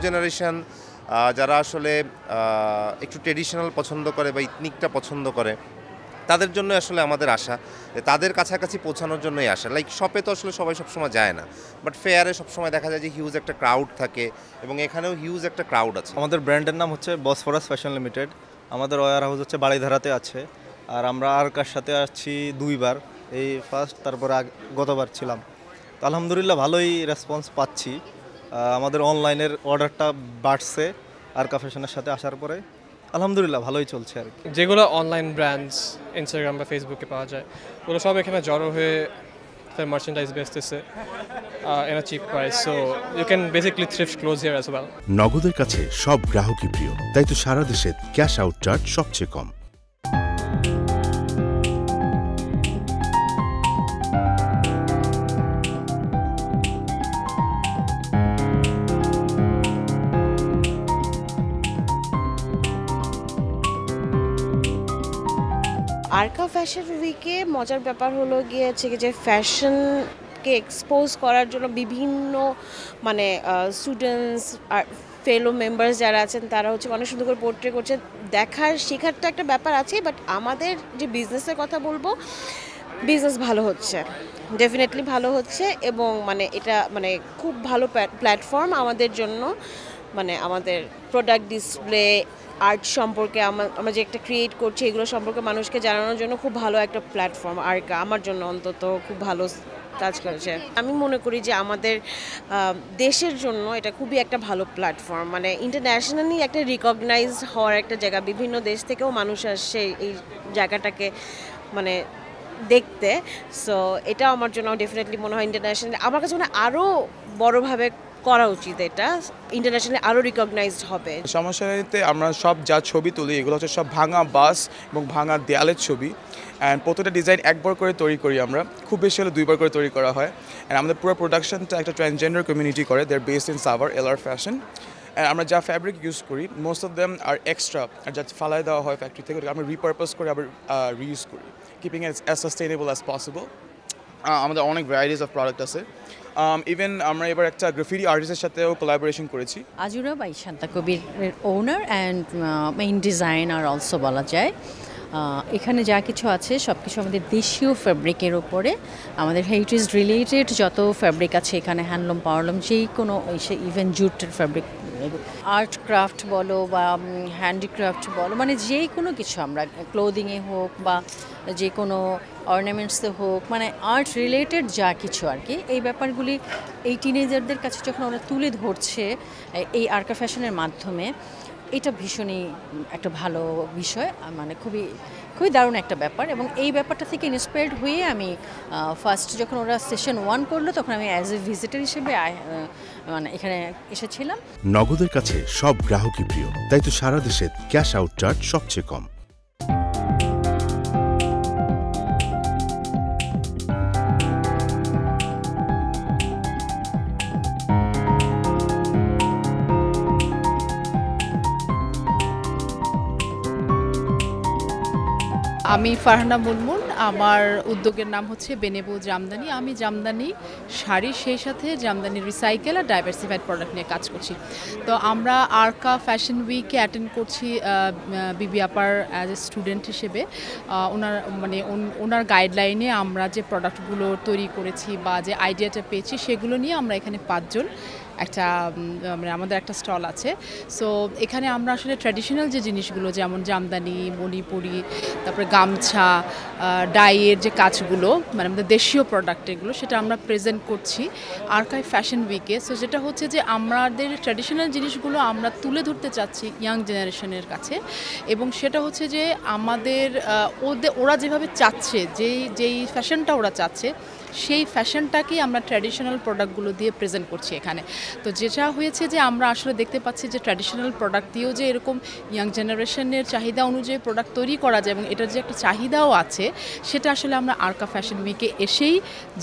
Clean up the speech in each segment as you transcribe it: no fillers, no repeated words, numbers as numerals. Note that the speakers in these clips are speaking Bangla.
জেনারেশন যারা আসলে একটু ট্রেডিশনাল পছন্দ করে বা ইথনিকটা পছন্দ করে তাদের জন্য আসলে আমাদের আশা, তাদের কাছাকাছি পৌঁছানোর জন্যই আসা। লাইক শপে তো আসলে সবাই সবসময় যায় না, বাট ফেয়ারে সবসময় দেখা যায় যে হিউজ একটা ক্রাউড থাকে এবং এখানেও হিউজ একটা ক্রাউড আছে। আমাদের ব্র্যান্ডের নাম হচ্ছে বসফরাস ফ্যাশন লিমিটেড। আমাদের ওয়্যার হাউস হচ্ছে বাড়িধারাতে আছে। আর আমরা আরকার সাথে আসছি 2বার, এই ফার্স্ট, তারপর গতবার ছিলাম। তো আলহামদুলিল্লাহ ভালোই রেসপন্স পাচ্ছি। আমাদের অনলাইনের অর্ডারটা বাড়ছে আরকা ফ্যাশনের সাথে আসার পরে। আলহামদুলিল্লাহ ভালোই চলছে আর কি। যেগুলো অনলাইন ব্র্যান্ডস ইনস্টাগ্রাম বা ফেসবুকে পাওয়া যায় ওগুলো সব এখানে জড়ো হয়ে merchandise বেচতেছে in a cheap price, so you can basically thrift clothes here as well. নগদের কাছে সব গ্রাহকই প্রিয়, তাই তো সারা দেশে ক্যাশ আউট চার্জ সবচেয়ে কম। আরকা ফ্যাশন উইকে মজার ব্যাপার হলো গিয়েছে যে ফ্যাশনকে এক্সপোজ করার জন্য বিভিন্ন মানে স্টুডেন্টস আর ফেলো মেম্বার্স যারা আছেন তারা হচ্ছে অনেক সুন্দর করে পোর্ট্রে করছে। দেখার শেখার তো একটা ব্যাপার আছে, বাট আমাদের যে বিজনেসের কথা বলবো, বিজনেস ভালো হচ্ছে, ডেফিনেটলি ভালো হচ্ছে এবং মানে এটা মানে খুব ভালো প্ল্যাটফর্ম আমাদের জন্য। মানে আমাদের প্রোডাক্ট ডিসপ্লে, আর্ট সম্পর্কে আমরা যে একটা ক্রিয়েট করছি এগুলো সম্পর্কে মানুষকে জানানোর জন্য খুব ভালো একটা প্ল্যাটফর্ম আরকা, আমার জন্য অন্তত খুব ভালো কাজ করেছে। আমি মনে করি যে আমাদের দেশের জন্য এটা খুবই একটা ভালো প্ল্যাটফর্ম, মানে ইন্টারন্যাশনালি একটা রিকগনাইজড হওয়ার একটা জায়গা। বিভিন্ন দেশ থেকেও মানুষ আসছে এই জায়গাটাকে মানে দেখতে। সো এটা আমার জন্য ডেফিনেটলি মনে হয় ইন্টারন্যাশনালি আমার কাছে মনে হয় আরও বড়োভাবে করা উচিত, এটা ইন্টারন্যাশনালি আরও রিকগনাইজড হবে। সমস্যাতে আমরা সব যা ছবি তুলি এগুলো হচ্ছে সব ভাঙা বাস এবং ভাঙা দেয়ালের ছবি। অ্যান্ড প্রতিটা ডিজাইন একবার করে তৈরি করি আমরা, খুব বেশি হলে 2বার করে তৈরি করা হয়। অ্যান্ড আমাদের পুরো প্রোডাকশনটা একটা ট্রান্সজেন্ডার কমিউনিটি করে, they're based in Savar LR fashion. And আমরা যা ফ্যাব্রিক ইউজ করি মোস্ট অফ দেম আর এক্সট্রা, আর যা ফালাই দেওয়া হয় ফ্যাক্টরি থেকে আমরা রিপারপাস করে আবার রিইউজ করি, keeping it as sustainable as possible. আমাদের অনেক ভ্যারাইটিস অফ প্রোডাক্ট আছে। ইভেন আমরা এবার একটা গ্রাফিটি আর্টিস্টের সাথেও কোলাবোরেশন করেছি। Azura by Shanta Kabir owner and main designer also বলা যায়। এখানে যা কিছু আছে সব কিছু আমাদের দেশীয় ফ্যাব্রিকের ওপরে, আমাদের হেরিটেজ রিলেটেড যত ফ্যাব্রিক আছে এখানে, হ্যান্ডলুম পাওয়ারলুম যেই কোনো ইভেন জুটের ফ্যাব্রিক, আর্ট ক্রাফট বলো বা হ্যান্ডিক্রাফট বলো, মানে যেই কোনো কিছু আমরা ক্লোদিংয়ে হোক বা যে কোনো অর্নামেন্টসে হোক, মানে আর্ট রিলেটেড যা কিছু আর কি, এই ব্যাপারগুলি এই টিনেজারদের কাছে যখন ওরা তুলে ধরছে এই আরকা ফ্যাশনের মাধ্যমে, এটা ভীষণই একটা ভালো বিষয়, মানে খুবই খুবই দারুণ একটা ব্যাপার। এবং এই ব্যাপারটা থেকে ইন্সপায়ার্ড হয়ে আমি ফার্স্ট যখন ওরা সেশন 1 করলো তখন আমি অ্যাজ এ ভিজিটর হিসেবে মানে এখানে এসেছিলাম। নগদের কাছে সব গ্রাহকই প্রিয়, তাই তো সারা দেশে ক্যাশ আউট চার্জ সবচেয়ে কম। আমি ফারহানা মুনমুন, আমার উদ্যোগের নাম হচ্ছে বেনেবু জামদানি। আমি জামদানি শাড়ি, সেই সাথে জামদানি রিসাইকেল আর ডাইভার্সিফাইড প্রোডাক্ট নিয়ে কাজ করছি। তো আমরা আরকা ফ্যাশন উইকে অ্যাটেন্ড করছি বিবি আপার অ্যাজ এ স্টুডেন্ট হিসেবে। ওনার গাইডলাইনে আমরা যে প্রোডাক্টগুলো তৈরি করেছি বা যে আইডিয়াটা পেয়েছি সেগুলো নিয়ে আমরা এখানে 5 জন একটা মানে আমাদের একটা স্টল আছে। সো এখানে আমরা আসলে ট্র্যাডিশনাল যে জিনিসগুলো যেমন জামদানি, মণিপুরি, তারপরে গামছা, ডাইয়ের যে কাজগুলো, মানে আমাদের দেশীয় প্রোডাক্ট এগুলো, সেটা আমরা প্রেজেন্ট করছি আরকাইভ ফ্যাশন উইকে। সো যেটা হচ্ছে যে আমাদের ট্র্যাডিশনাল জিনিসগুলো আমরা তুলে ধরতে চাচ্ছি ইয়াং জেনারেশনের কাছে, এবং সেটা হচ্ছে যে আমাদের ওরা যেভাবে চাচ্ছে, যেই ফ্যাশনটা ওরা চাচ্ছে সেই ফ্যাশনটাকেই আমরা ট্র্যাডিশনাল প্রোডাক্টগুলো দিয়ে প্রেজেন্ট করছি এখানে। তো যেটা হয়েছে যে আমরা আসলে দেখতে পাচ্ছি যে ট্র্যাডিশনাল প্রোডাক্ট দিয়েও যে এরকম ইয়াং জেনারেশনের চাহিদা অনুযায়ী প্রোডাক্ট তৈরি করা যায় এবং এটার যে একটা চাহিদাও আছে, সেটা আসলে আমরা আরকা ফ্যাশন উইকে এসেই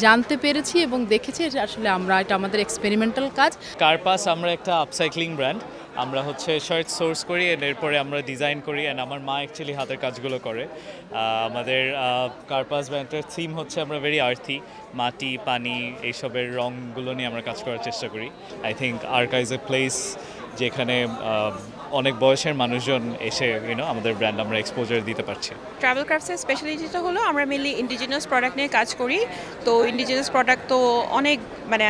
জানতে পেরেছি এবং দেখেছি যে আসলে এটা আমাদের এক্সপেরিমেন্টাল কাজ। কার্পাস আমরা একটা আপসাইক্লিং ব্র্যান্ড, আমরা হচ্ছে শার্ট সোর্স করি and এরপরে আমরা ডিজাইন করি অ্যান্ড আমার মা অ্যাকচুয়ালি হাতের কাজগুলো করে। আমাদের কার্পাস ব্র্যান্ডের থিম হচ্ছে আমরা ভেরি আর্থি, মাটি পানি এইসবের রঙগুলো নিয়ে আমরা কাজ করার চেষ্টা করি। I think Arka is a place যেখানে অনেক বয়সের মানুষজন এসে আমাদের ব্র্যান্ড আমরা এক্সপোজার দিতে পারছি। ট্রাভেল ক্রাফটসের স্পেশালিটিটা হলো আমরা মেনলি ইন্ডিজিনাস প্রোডাক্ট নিয়ে কাজ করি। তো ইন্ডিজিনাস প্রোডাক্ট তো অনেক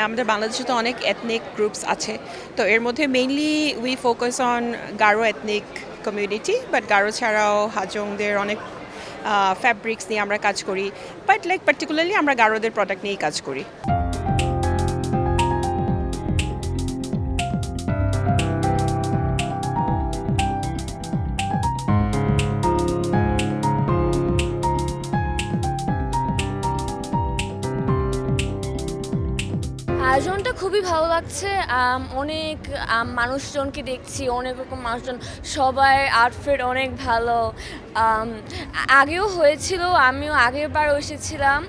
আমাদের বাংলাদেশে তো অনেক এথনিক গ্রুপস আছে, তো এর মধ্যে mainly we focus on Garo ethnic community, but Garo ছাড়াও হাজংদের অনেক ফ্যাব্রিক্স নিয়ে আমরা কাজ করি, বাট পার্টিকুলারলি আমরা গারোদের প্রোডাক্ট নিয়েই কাজ করি। আয়োজনটা খুবই ভালো লাগছে। অনেক মানুষজনকে দেখছি, অনেক রকম মানুষজন, সবাই আউটফিট অনেক ভালো। আগেও হয়েছিল, আমিও আগের বার এসেছিলাম।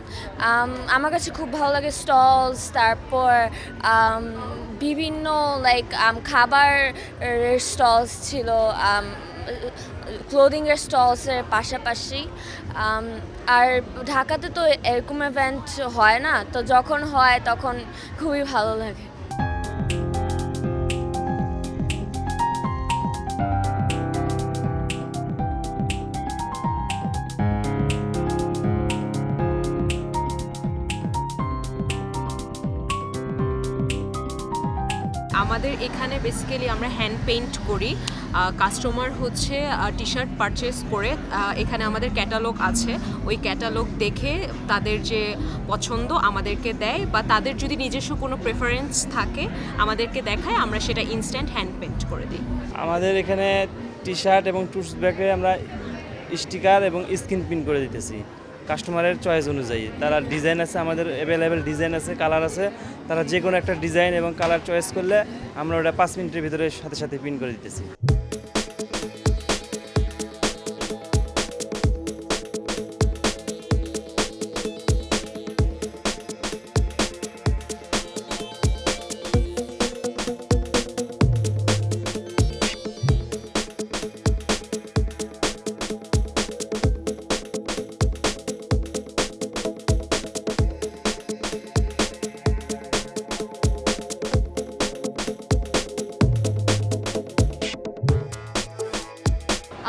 আমার কাছে খুব ভালো লাগে স্টলস, তারপর বিভিন্ন খাবার স্টলস ছিল, ক্লোদিংয়ের স্টলসের পাশাপাশি। আর ঢাকাতে তো এরকম ইভেন্ট হয় না, তো যখন হয় তখন খুবই ভালো লাগে। আমাদের এখানে বেসিক্যালি আমরা হ্যান্ড পেইন্ট করি। কাস্টমার হচ্ছে টি শার্ট পারচেস করে, এখানে আমাদের ক্যাটালগ আছে, ওই ক্যাটালগ দেখে তাদের যে পছন্দ আমাদেরকে দেয়, বা তাদের যদি নিজস্ব কোনো প্রেফারেন্স থাকে আমাদেরকে দেখায়, আমরা সেটা ইনস্ট্যান্ট হ্যান্ড পেইন্ট করে দিই। আমাদের এখানে টি শার্ট এবং টুস ব্যাগে আমরা স্টিকার এবং স্ক্রিন প্রিন্ট করে দিতেছি কাস্টমারের চয়েস অনুযায়ী। তারা ডিজাইন আছে, আমাদের অ্যাভেলেবেল ডিজাইন আছে, কালার আছে, তারা যে কোনো একটা ডিজাইন এবং কালার চয়েস করলে আমরা ওটা 5 মিনিটের ভিতরে সাথে সাথে প্রিন্ট করে দিতেছি।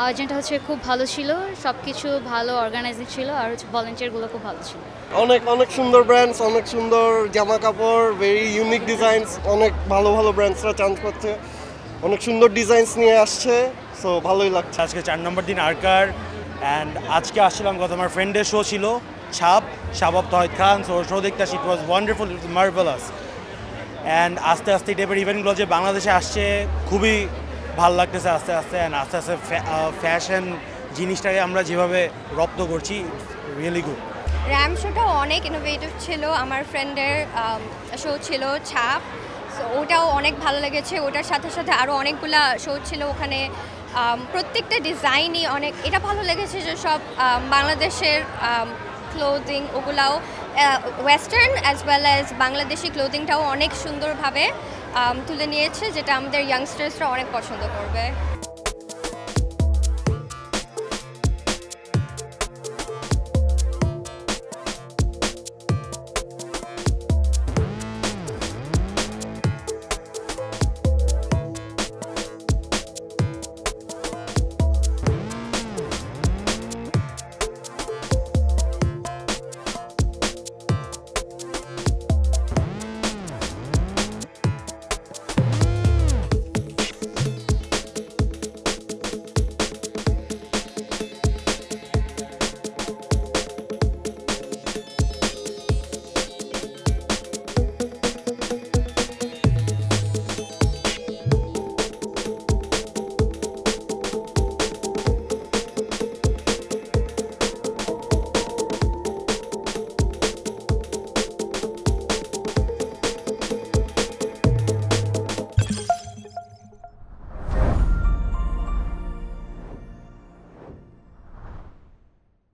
আয়োজনটা হচ্ছে খুব ভালো ছিল, সব কিছু ভালো অর্গানাইজিং ছিল, আর হচ্ছে ভলেন্টিয়ারগুলো খুব ভালো ছিল। অনেক সুন্দর ব্র্যান্ডস, অনেক সুন্দর জামা কাপড়, ভেরি ইউনিক ডিজাইনস, অনেক ভালো ব্র্যান্ডসরা চান্স পাচ্ছে, অনেক সুন্দর ডিজাইনস নিয়ে আসছে, সো ভালোই লাগছে। আজকে 4 নম্বর দিন আর্কার, অ্যান্ড আজকে আসছিলাম গত আমার ফ্রেন্ডের শো ছিল ছাপ of Tohid Khan, so show দেখতে আসি, it was wonderful, it was marvelous. And আস্তে আস্তে এই টাইপের ইভেন্টগুলো যে বাংলাদেশে আসছে খুবই ভালো লাগতেছে আস্তে আস্তে। অ্যান্ড আস্তে আস্তে ফ্যাশন জিনিসটাকে আমরা যেভাবে রপ্ত করছি, রিয়েলি গুড। র্যাম শোটাও অনেক ইনোভেটিভ ছিল, আমার ফ্রেন্ডের শো ছিল ছাপ, সো ওটাও অনেক ভালো লেগেছে। ওটার সাথে সাথে আরও অনেকগুলা শো ছিল ওখানে, প্রত্যেকটা ডিজাইনই অনেক, এটা ভালো লেগেছে যে সব বাংলাদেশের ক্লোদিং ওগুলাও western as well as Bangladeshi ক্লোদিংটাও অনেক সুন্দরভাবে তুলে নিয়েছে, যেটা আমাদের ইয়াংস্টার্সরা অনেক পছন্দ করবে।